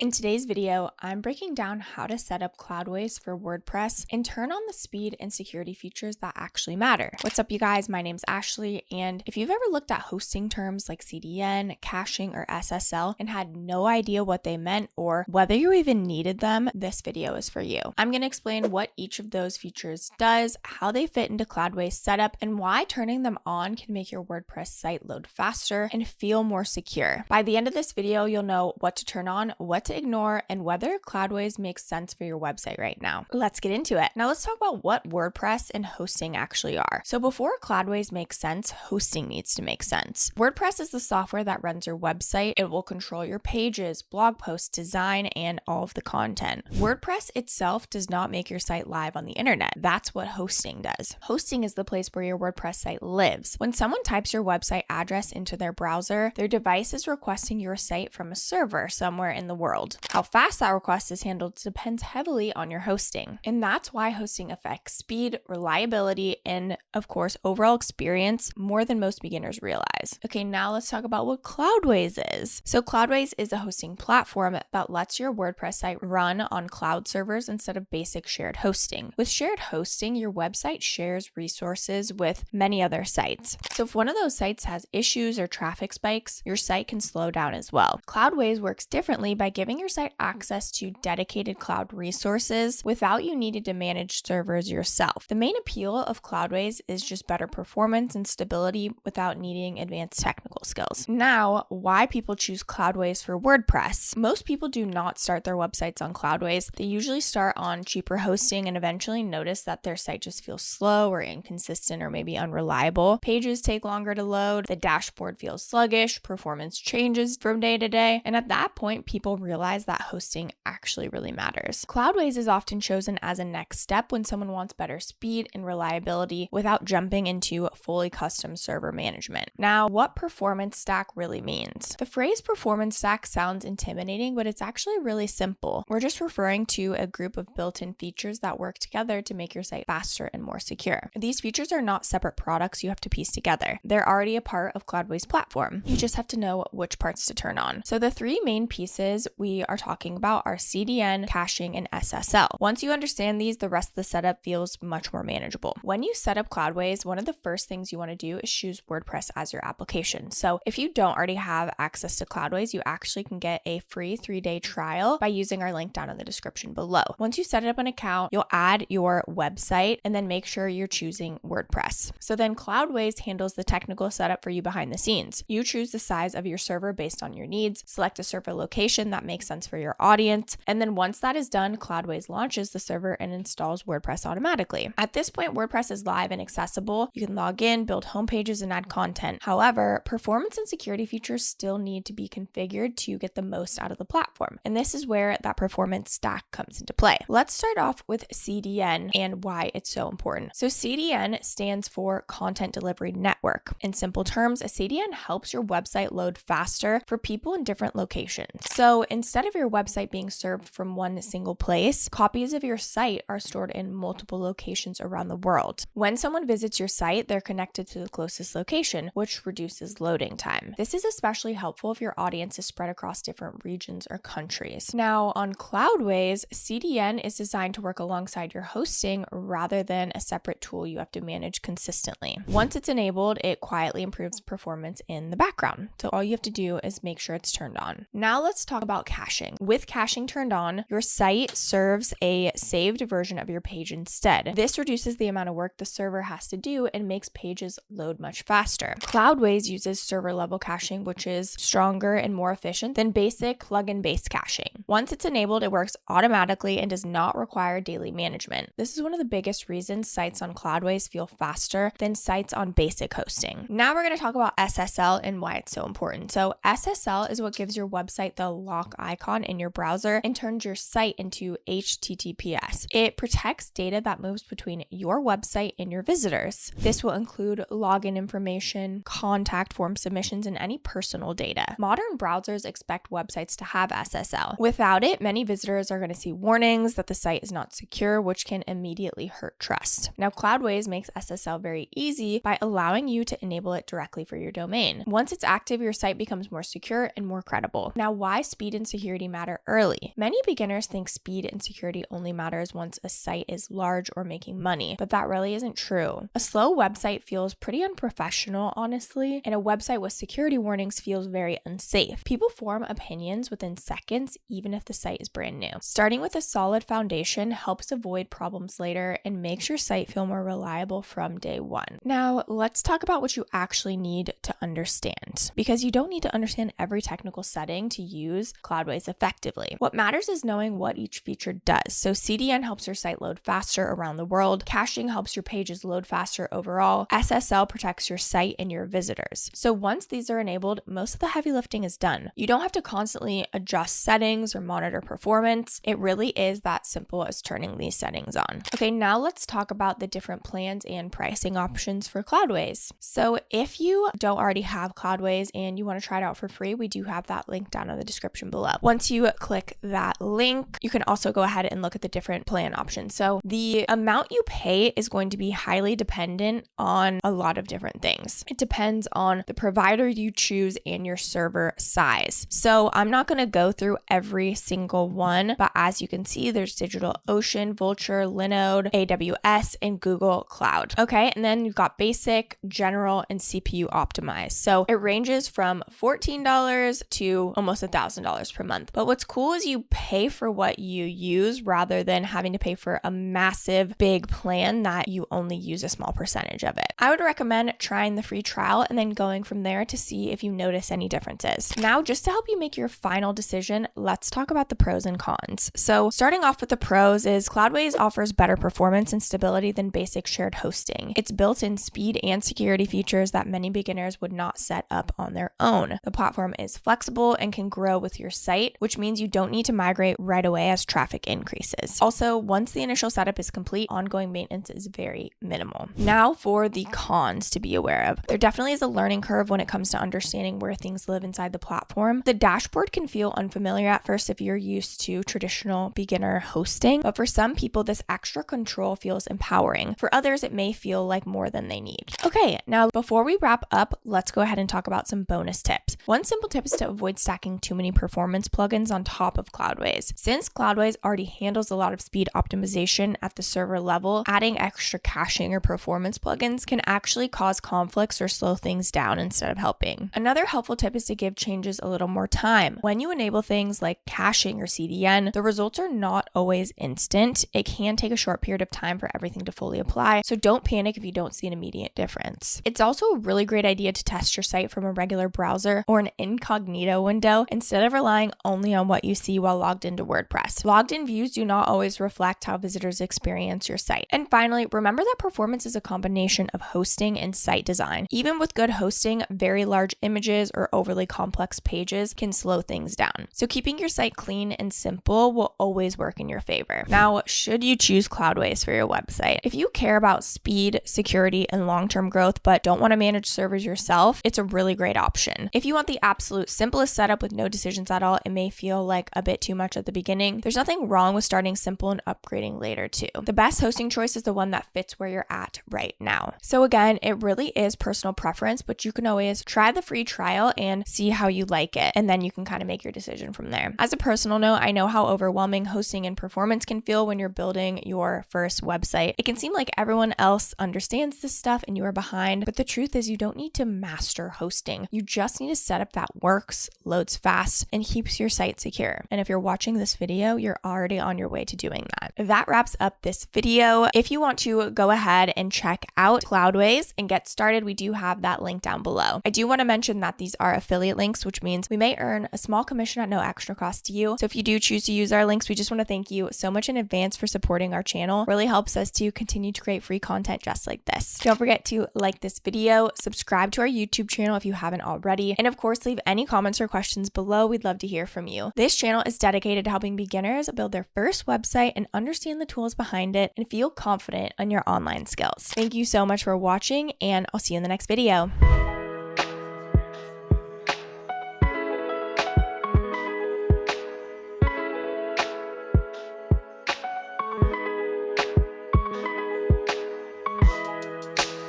In today's video, I'm breaking down how to set up Cloudways for WordPress and turn on the speed and security features that actually matter. What's up, you guys? My name's Ashley, and if you've ever looked at hosting terms like CDN, caching, or SSL and had no idea what they meant or whether you even needed them, this video is for you. I'm going to explain what each of those features does, how they fit into Cloudways setup, and why turning them on can make your WordPress site load faster and feel more secure. By the end of this video, you'll know what to turn on, what to ignore, and whether Cloudways makes sense for your website right now. Let's get into it. Now let's talk about what WordPress and hosting actually are. So before Cloudways makes sense, hosting needs to make sense. WordPress is the software that runs your website. It will control your pages, blog posts, design, and all of the content. WordPress itself does not make your site live on the internet. That's what hosting does. Hosting is the place where your WordPress site lives. When someone types your website address into their browser, their device is requesting your site from a server somewhere in the world. How fast that request is handled depends heavily on your hosting. And that's why hosting affects speed, reliability, and of course, overall experience more than most beginners realize. Okay, now let's talk about what Cloudways is. So Cloudways is a hosting platform that lets your WordPress site run on cloud servers instead of basic shared hosting. With shared hosting, your website shares resources with many other sites. So if one of those sites has issues or traffic spikes, your site can slow down as well. Cloudways works differently by giving your site access to dedicated cloud resources without you needing to manage servers yourself. The main appeal of Cloudways is just better performance and stability without needing advanced technical skills. Now, why people choose Cloudways for WordPress? Most people do not start their websites on Cloudways. They usually start on cheaper hosting and eventually notice that their site just feels slow or inconsistent or maybe unreliable. Pages take longer to load, the dashboard feels sluggish, performance changes from day to day, and at that point, people realize that hosting actually really matters. Cloudways is often chosen as a next step when someone wants better speed and reliability without jumping into fully custom server management. Now, what performance stack really means? The phrase performance stack sounds intimidating, but it's actually really simple. We're just referring to a group of built-in features that work together to make your site faster and more secure. These features are not separate products you have to piece together. They're already a part of Cloudways platform. You just have to know which parts to turn on. So the three main pieces we are talking about are CDN, caching, and SSL. Once you understand these, the rest of the setup feels much more manageable. When you set up Cloudways, one of the first things you want to do is choose WordPress as your application. So if you don't already have access to Cloudways, you actually can get a free 3-day trial by using our link down in the description below. Once you set up an account, you'll add your website and then make sure you're choosing WordPress. So then Cloudways handles the technical setup for you behind the scenes. You choose the size of your server based on your needs, select a server location that makes sense for your audience, and then once that is done, Cloudways launches the server and installs WordPress automatically. At this point, WordPress is live and accessible. You can log in, build homepages, and add content. However, performance and security features still need to be configured to get the most out of the platform, and this is where that performance stack comes into play. Let's start off with CDN and why it's so important. So CDN stands for Content Delivery Network. In simple terms, a CDN helps your website load faster for people in different locations. So instead of your website being served from one single place, copies of your site are stored in multiple locations around the world. When someone visits your site, they're connected to the closest location, which reduces loading time. This is especially helpful if your audience is spread across different regions or countries. Now, on Cloudways, CDN is designed to work alongside your hosting rather than a separate tool you have to manage consistently. Once it's enabled, it quietly improves performance in the background. So all you have to do is make sure it's turned on. Now let's talk about caching. With caching turned on, your site serves a saved version of your page instead. This reduces the amount of work the server has to do and makes pages load much faster. Cloudways uses server level caching, which is stronger and more efficient than basic plugin-based caching. Once it's enabled, it works automatically and does not require daily management. This is one of the biggest reasons sites on Cloudways feel faster than sites on basic hosting. Now we're going to talk about SSL and why it's so important. So SSL is what gives your website the lock icon in your browser and turns your site into HTTPS. It protects data that moves between your website and your visitors. This will include login information, contact form submissions, and any personal data. Modern browsers expect websites to have SSL. Without it, many visitors are going to see warnings that the site is not secure, which can immediately hurt trust. Now, Cloudways makes SSL very easy by allowing you to enable it directly for your domain. Once it's active, your site becomes more secure and more credible. Now, why speed and security matter early. Many beginners think speed and security only matters once a site is large or making money, but that really isn't true. A slow website feels pretty unprofessional, honestly, and a website with security warnings feels very unsafe. People form opinions within seconds, even if the site is brand new. Starting with a solid foundation helps avoid problems later and makes your site feel more reliable from day one. Now, let's talk about what you actually need to understand, because you don't need to understand every technical setting to use Cloudways effectively. What matters is knowing what each feature does. So CDN helps your site load faster around the world. Caching helps your pages load faster overall. SSL protects your site and your visitors. So once these are enabled, most of the heavy lifting is done. You don't have to constantly adjust settings or monitor performance. It really is that simple as turning these settings on. Okay, now let's talk about the different plans and pricing options for Cloudways. So if you don't already have Cloudways and you want to try it out for free, we do have that link down in the description below. Once you click that link, you can also go ahead and look at the different plan options. So the amount you pay is going to be highly dependent on a lot of different things. It depends on the provider you choose and your server size. So I'm not going to go through every single one, but as you can see, there's DigitalOcean, Vultr, Linode, AWS, and Google Cloud. Okay, and then you've got basic, general, and CPU optimized. So it ranges from $14 to almost $1,000 per month. But what's cool is you pay for what you use rather than having to pay for a massive big plan that you only use a small percentage of it. I would recommend trying the free trial and then going from there to see if you notice any differences. Now, just to help you make your final decision, let's talk about the pros and cons. So starting off with the pros is Cloudways offers better performance and stability than basic shared hosting. It's built in speed and security features that many beginners would not set up on their own. The platform is flexible and can grow with your site, which means you don't need to migrate right away as traffic increases. Also, once the initial setup is complete, ongoing maintenance is very minimal. Now for the cons to be aware of. There definitely is a learning curve when it comes to understanding where things live inside the platform. The dashboard can feel unfamiliar at first if you're used to traditional beginner hosting, but for some people, this extra control feels empowering. For others, it may feel like more than they need. Okay, now before we wrap up, let's go ahead and talk about some bonus tips. One simple tip is to avoid stacking too many performance plugins on top of Cloudways. Since Cloudways already handles a lot of speed optimization at the server level, adding extra caching or performance plugins can actually cause conflicts or slow things down instead of helping. Another helpful tip is to give changes a little more time. When you enable things like caching or CDN, the results are not always instant. It can take a short period of time for everything to fully apply, so don't panic if you don't see an immediate difference. It's also a really great idea to test your site from a regular browser or an incognito window instead of relying only on what you see while logged into WordPress. Logged in views do not always reflect how visitors experience your site. And finally, remember that performance is a combination of hosting and site design. Even with good hosting, very large images or overly complex pages can slow things down. So keeping your site clean and simple will always work in your favor. Now, should you choose Cloudways for your website? If you care about speed, security, and long-term growth, but don't want to manage servers yourself, it's a really great option. If you want the absolute simplest setup with no decisions at all, it may feel like a bit too much at the beginning. There's nothing wrong with starting simple and upgrading later too. The best hosting choice is the one that fits where you're at right now. So again, it really is personal preference, but you can always try the free trial and see how you like it, and then you can kind of make your decision from there. As a personal note, I know how overwhelming hosting and performance can feel when you're building your first website. It can seem like everyone else understands this stuff and you are behind, but the truth is you don't need to master hosting. You just need a setup that works, loads fast, and keeps your site secure. And if you're watching this video, you're already on your way to doing that. That wraps up this video. If you want to go ahead and check out Cloudways and get started, we do have that link down below. I do want to mention that these are affiliate links, which means we may earn a small commission at no extra cost to you. So if you do choose to use our links, we just want to thank you so much in advance for supporting our channel. It really helps us to continue to create free content just like this. Don't forget to like this video, subscribe to our YouTube channel if you haven't already, and of course, leave any comments or questions below. We'd love to hear from you. This channel is dedicated to helping beginners build their first website and understand the tools behind it and feel confident on your online skills. Thank you so much for watching, and I'll see you in the next video.